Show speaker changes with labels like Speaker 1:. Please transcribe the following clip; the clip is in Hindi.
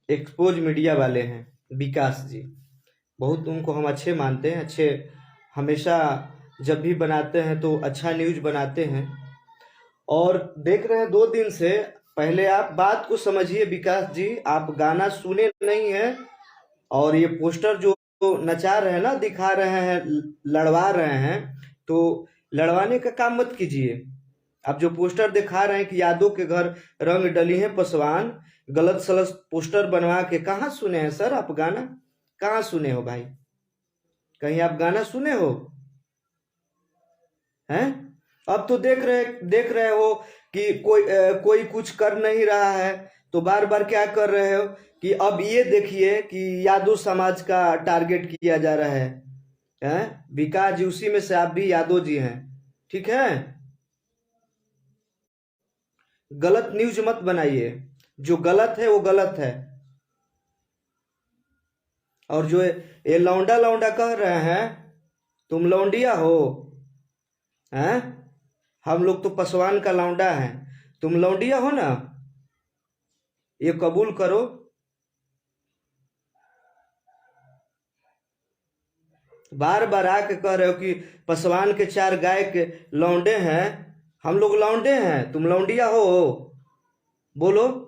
Speaker 1: एक्सपोज मीडिया वाले हैं विकास जी, बहुत उनको हम अच्छे मानते हैं। अच्छे हमेशा जब भी बनाते हैं तो अच्छा न्यूज बनाते हैं। और देख रहे हैं 2 दिन से, पहले आप बात को समझिए विकास जी, आप गाना सुने नहीं है और ये पोस्टर जो नचा रहे हैं ना, दिखा रहे हैं, लड़वा रहे हैं, तो लड़वाने का काम मत कीजिए। आप जो पोस्टर दिखा रहे हैं कि यादव के घर रंग डली है पसवान, गलत सलत पोस्टर बनवा के, कहाँ सुने हैं सर आप गाना? कहाँ सुने हो भाई? कहीं आप गाना सुने हो हैं? अब तो देख रहे हो कि कोई कुछ कर नहीं रहा है, तो बार बार क्या कर रहे हो कि अब ये देखिए कि यादव समाज का टारगेट किया जा रहा है। हैं विकास जी, उसी में से आप भी यादव जी हैं, ठीक है? गलत न्यूज मत बनाइए, जो गलत है वो गलत है। और जो ये लौंडा लौंडा कह रहे हैं, तुम लौंडिया हो हैं? हम लोग तो पसवान का लौंडा है, तुम लौंडिया हो ना, ये कबूल करो। बार बार आके कह रहे हो कि पसवान के 4 गाय के लौंडे हैं, हम लोग लौंडे हैं, तुम लौंडिया हो? बोलो।